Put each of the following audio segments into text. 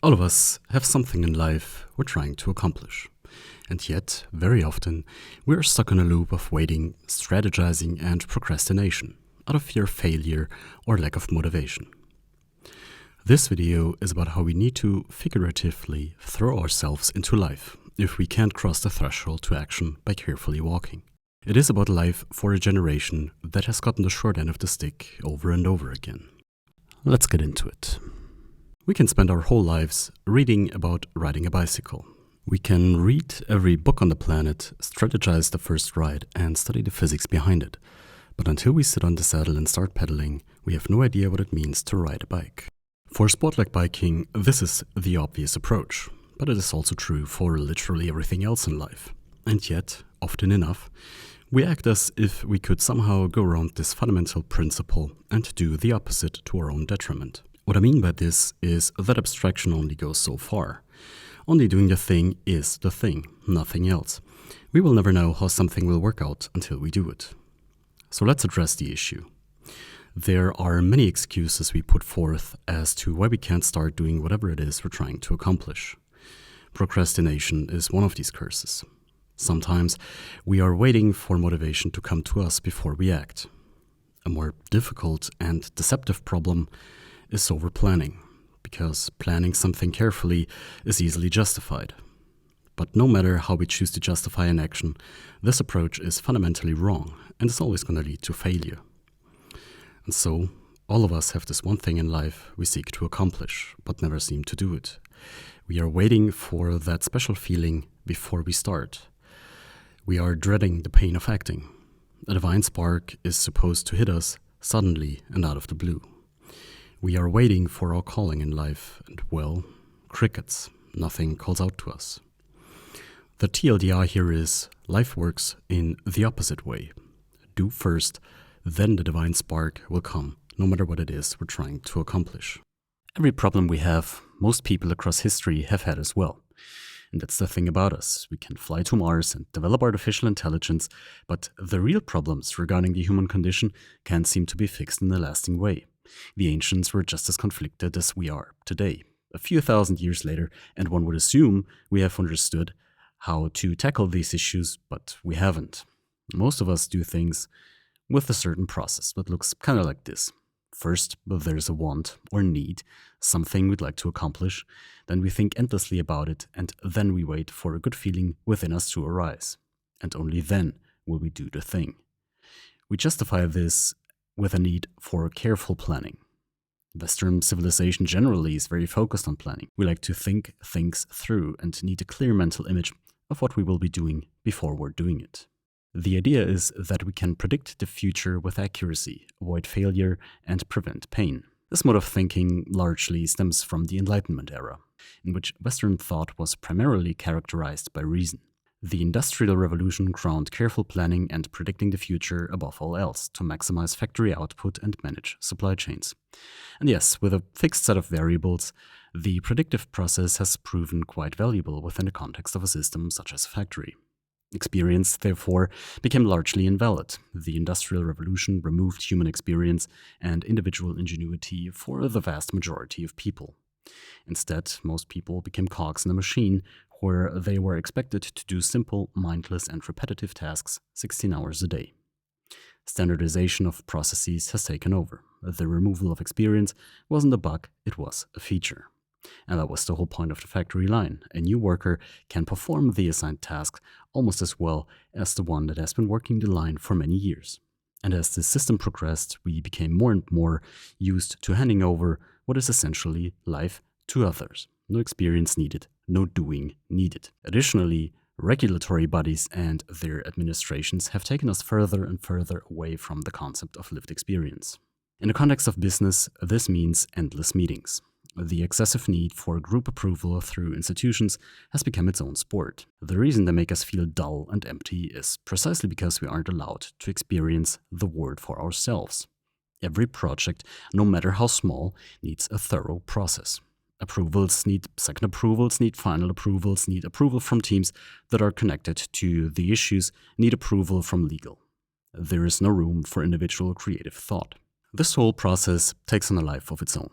All of us have something in life we're trying to accomplish. And yet, very often, we're stuck in a loop of waiting, strategizing, and procrastination out of fear of failure or lack of motivation. This video is about how we need to figuratively throw ourselves into life if we can't cross the threshold to action by carefully walking. It is about life for a generation that has gotten the short end of the stick over and over again. Let's get into it. We can spend our whole lives reading about riding a bicycle. We can read every book on the planet, strategize the first ride, and study the physics behind it. But until we sit on the saddle and start pedaling, we have no idea what it means to ride a bike. For a sport like biking, this is the obvious approach, but it is also true for literally everything else in life. And yet, often enough, we act as if we could somehow go around this fundamental principle and do the opposite to our own detriment. What I mean by this is that abstraction only goes so far. Only doing the thing is the thing, nothing else. We will never know how something will work out until we do it. So let's address the issue. There are many excuses we put forth as to why we can't start doing whatever it is we're trying to accomplish. Procrastination is one of these curses. Sometimes we are waiting for motivation to come to us before we act. A more difficult and deceptive problem is overplanning, because planning something carefully is easily justified. But no matter how we choose to justify an action, this approach is fundamentally wrong and is always going to lead to failure. And so, all of us have this one thing in life we seek to accomplish, but never seem to do it. We are waiting for that special feeling before we start. We are dreading the pain of acting. A divine spark is supposed to hit us suddenly and out of the blue. We are waiting for our calling in life, and well, crickets, nothing calls out to us. The TLDR here is, life works in the opposite way. Do first, then the divine spark will come, no matter what it is we're trying to accomplish. Every problem we have, most people across history have had as well. And that's the thing about us. We can fly to Mars and develop artificial intelligence, but the real problems regarding the human condition can't seem to be fixed in a lasting way. The ancients were just as conflicted as we are today, a few thousand years later, and one would assume we have understood how to tackle these issues, but we haven't. Most of us do things with a certain process that looks kind of like this. First, there's a want or need, something we'd like to accomplish, then we think endlessly about it, and then we wait for a good feeling within us to arise. And only then will we do the thing. We justify this with a need for careful planning. Western civilization generally is very focused on planning. We like to think things through and need a clear mental image of what we will be doing before we're doing it. The idea is that we can predict the future with accuracy, avoid failure, and prevent pain. This mode of thinking largely stems from the Enlightenment era, in which Western thought was primarily characterized by reason. The Industrial Revolution crowned careful planning and predicting the future above all else to maximize factory output and manage supply chains. And yes, with a fixed set of variables, the predictive process has proven quite valuable within the context of a system such as a factory. Experience, therefore, became largely invalid. The Industrial Revolution removed human experience and individual ingenuity for the vast majority of people. Instead, most people became cogs in a machine where they were expected to do simple, mindless, and repetitive tasks 16 hours a day. Standardization of processes has taken over. The removal of experience wasn't a bug, it was a feature. And that was the whole point of the factory line. A new worker can perform the assigned task almost as well as the one that has been working the line for many years. And as the system progressed, we became more and more used to handing over what is essentially life to others. No experience needed, no doing needed. Additionally, regulatory bodies and their administrations have taken us further and further away from the concept of lived experience. In the context of business, this means endless meetings. The excessive need for group approval through institutions has become its own sport. The reason they make us feel dull and empty is precisely because we aren't allowed to experience the word for ourselves. Every project, no matter how small, needs a thorough process. Approvals need second approvals, need final approvals, need approval from teams that are connected to the issues, need approval from legal. There is no room for individual creative thought. This whole process takes on a life of its own.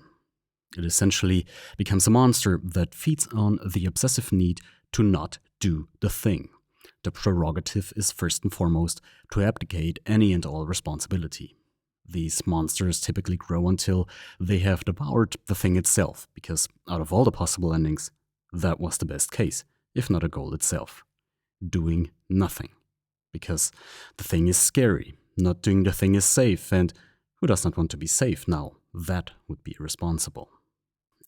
It essentially becomes a monster that feeds on the obsessive need to not do the thing. The prerogative is first and foremost to abdicate any and all responsibility. These monsters typically grow until they have devoured the thing itself, because out of all the possible endings, that was the best case, if not a goal itself. Doing nothing. Because the thing is scary, not doing the thing is safe, and who does not want to be safe now? That would be irresponsible.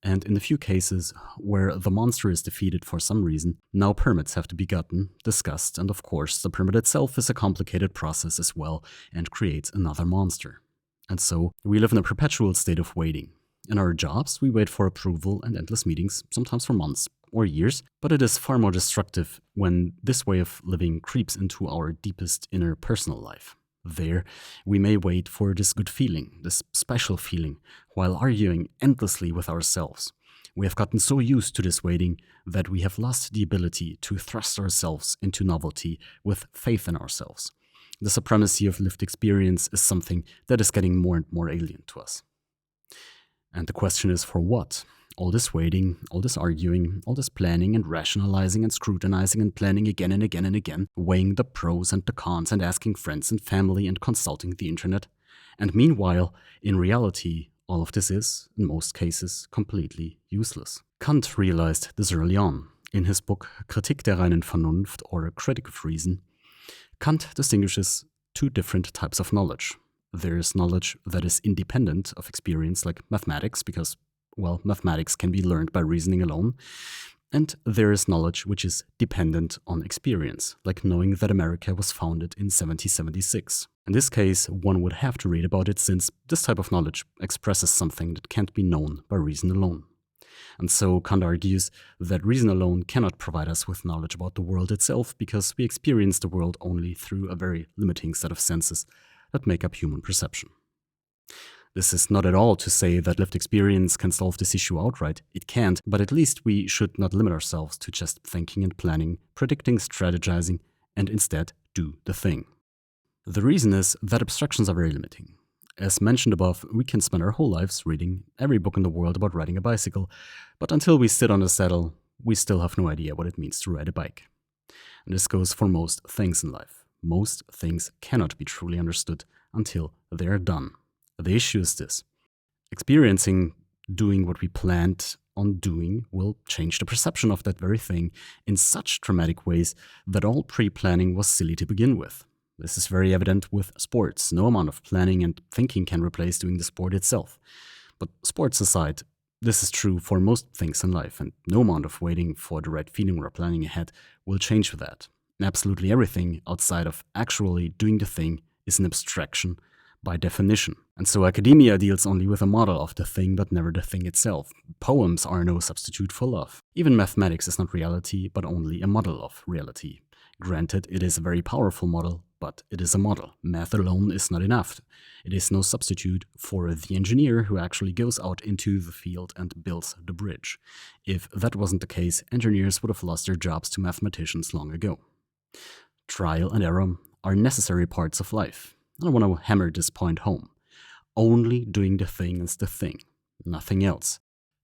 And in the few cases where the monster is defeated for some reason, now permits have to be gotten, discussed, and of course, the permit itself is a complicated process as well and creates another monster. And so, we live in a perpetual state of waiting. In our jobs, we wait for approval and endless meetings, sometimes for months or years, but it is far more destructive when this way of living creeps into our deepest inner personal life. There, we may wait for this good feeling, this special feeling, while arguing endlessly with ourselves. We have gotten so used to this waiting that we have lost the ability to thrust ourselves into novelty with faith in ourselves. The supremacy of lived experience is something that is getting more and more alien to us. And the question is, for what? All this waiting, all this arguing, all this planning and rationalizing and scrutinizing and planning again and again and again, weighing the pros and the cons and asking friends and family and consulting the internet. And meanwhile, in reality, all of this is, in most cases, completely useless. Kant realized this early on. In his book Kritik der reinen Vernunft, or A Critic of Reason, Kant distinguishes two different types of knowledge. There is knowledge that is independent of experience, like mathematics, because mathematics can be learned by reasoning alone. And there is knowledge which is dependent on experience, like knowing that America was founded in 1776. In this case, one would have to read about it since this type of knowledge expresses something that can't be known by reason alone. And so Kant argues that reason alone cannot provide us with knowledge about the world itself because we experience the world only through a very limiting set of senses that make up human perception. This is not at all to say that lived experience can solve this issue outright. It can't, but at least we should not limit ourselves to just thinking and planning, predicting, strategizing, and instead do the thing. The reason is that abstractions are very limiting. As mentioned above, we can spend our whole lives reading every book in the world about riding a bicycle, but until we sit on the saddle, we still have no idea what it means to ride a bike. And this goes for most things in life. Most things cannot be truly understood until they are done. The issue is this. Experiencing doing what we planned on doing will change the perception of that very thing in such dramatic ways that all pre-planning was silly to begin with. This is very evident with sports. No amount of planning and thinking can replace doing the sport itself. But sports aside, this is true for most things in life, and no amount of waiting for the right feeling or planning ahead will change that. Absolutely everything outside of actually doing the thing is an abstraction by definition. And so academia deals only with a model of the thing, but never the thing itself. Poems are no substitute for love. Even mathematics is not reality, but only a model of reality. Granted, it is a very powerful model, but it is a model. Math alone is not enough. It is no substitute for the engineer who actually goes out into the field and builds the bridge. If that wasn't the case, engineers would have lost their jobs to mathematicians long ago. Trial and error are necessary parts of life. I want to hammer this point home. Only doing the thing is the thing, nothing else.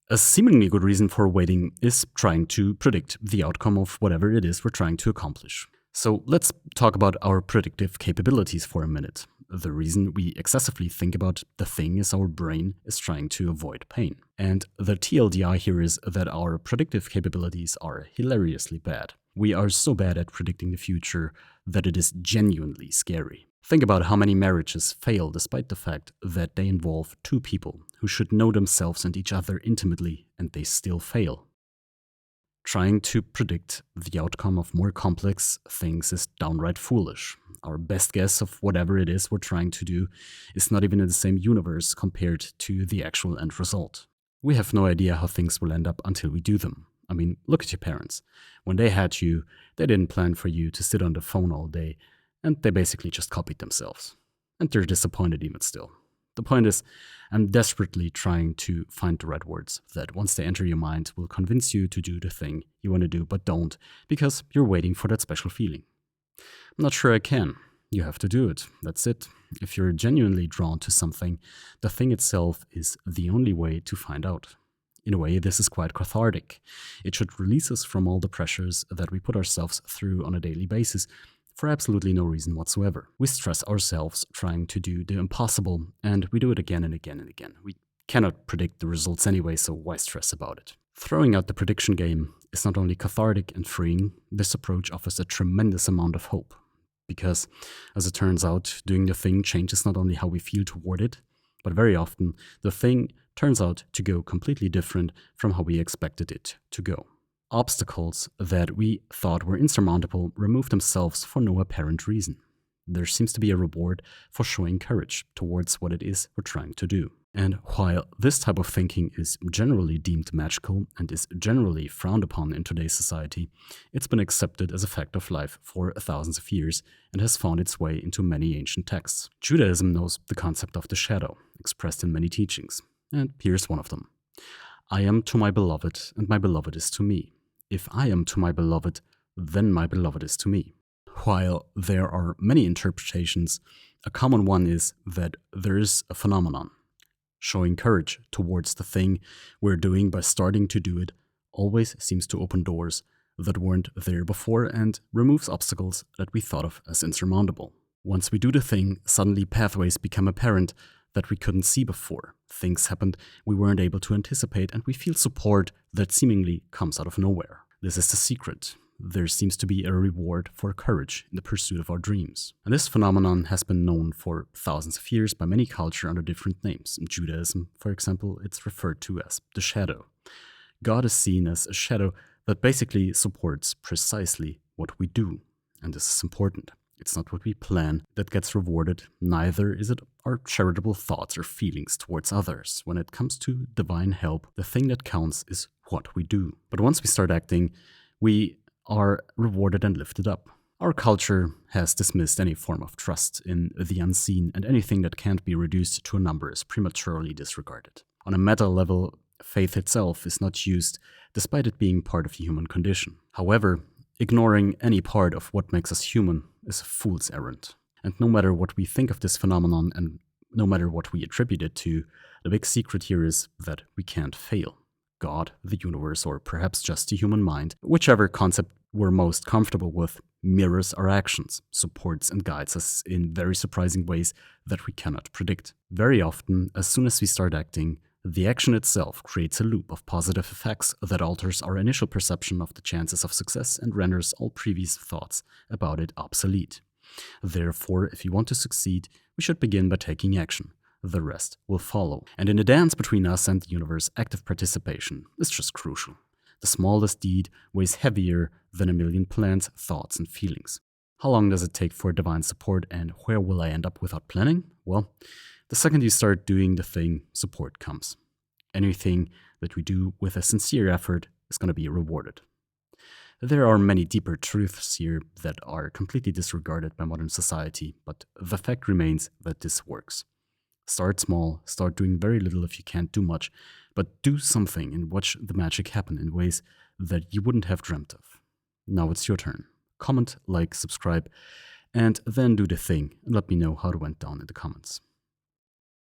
A seemingly good reason for waiting is trying to predict the outcome of whatever it is we're trying to accomplish. So let's talk about our predictive capabilities for a minute. The reason we excessively think about the thing is our brain is trying to avoid pain. And the TLDR here is that our predictive capabilities are hilariously bad. We are so bad at predicting the future that it is genuinely scary. Think about how many marriages fail despite the fact that they involve two people who should know themselves and each other intimately, and they still fail. Trying to predict the outcome of more complex things is downright foolish. Our best guess of whatever it is we're trying to do is not even in the same universe compared to the actual end result. We have no idea how things will end up until we do them. I mean, look at your parents. When they had you, they didn't plan for you to sit on the phone all day, and they basically just copied themselves. And they're disappointed even still. The point is, I'm desperately trying to find the right words that once they enter your mind will convince you to do the thing you want to do but don't, because you're waiting for that special feeling. I'm not sure I can. You have to do it. That's it. If you're genuinely drawn to something, the thing itself is the only way to find out. In a way, this is quite cathartic. It should release us from all the pressures that we put ourselves through on a daily basis for absolutely no reason whatsoever. We stress ourselves trying to do the impossible, and we do it again and again and again. We cannot predict the results anyway, so why stress about it? Throwing out the prediction game is not only cathartic and freeing, this approach offers a tremendous amount of hope. Because, as it turns out, doing the thing changes not only how we feel toward it, but very often the thing turns out to go completely different from how we expected it to go. Obstacles that we thought were insurmountable remove themselves for no apparent reason. There seems to be a reward for showing courage towards what it is we're trying to do. And while this type of thinking is generally deemed magical and is generally frowned upon in today's society, it's been accepted as a fact of life for thousands of years and has found its way into many ancient texts. Judaism knows the concept of the shadow, expressed in many teachings, and here's one of them. I am to my beloved, and my beloved is to me. If I am to my beloved, then my beloved is to me. While there are many interpretations, a common one is that there is a phenomenon. Showing courage towards the thing we're doing by starting to do it always seems to open doors that weren't there before and removes obstacles that we thought of as insurmountable. Once we do the thing, suddenly pathways become apparent that we couldn't see before. Things happened we weren't able to anticipate, and we feel support that seemingly comes out of nowhere. This is the secret. There seems to be a reward for courage in the pursuit of our dreams. And this phenomenon has been known for thousands of years by many cultures under different names. In Judaism, for example, it's referred to as the shadow. God is seen as a shadow that basically supports precisely what we do. And this is important. It's not what we plan that gets rewarded, neither is it our charitable thoughts or feelings towards others. When it comes to divine help, the thing that counts is what we do. But once we start acting, we are rewarded and lifted up. Our culture has dismissed any form of trust in the unseen, and anything that can't be reduced to a number is prematurely disregarded. On a meta level, faith itself is not used, despite it being part of the human condition. However, ignoring any part of what makes us human is a fool's errand. And no matter what we think of this phenomenon, and no matter what we attribute it to, the big secret here is that we can't fail. God, the universe, or perhaps just the human mind, whichever concept we're most comfortable with, mirrors our actions, supports and guides us in very surprising ways that we cannot predict. Very often, as soon as we start acting, the action itself creates a loop of positive effects that alters our initial perception of the chances of success and renders all previous thoughts about it obsolete. Therefore, if you want to succeed, we should begin by taking action. The rest will follow. And in the dance between us and the universe, active participation is just crucial. The smallest deed weighs heavier than a million plans, thoughts, and feelings. How long does it take for divine support, and where will I end up without planning? Well, the second you start doing the thing, support comes. Anything that we do with a sincere effort is going to be rewarded. There are many deeper truths here that are completely disregarded by modern society, but the fact remains that this works. Start small, start doing very little if you can't do much, but do something and watch the magic happen in ways that you wouldn't have dreamt of. Now it's your turn. Comment, like, subscribe, and then do the thing and let me know how it went down in the comments.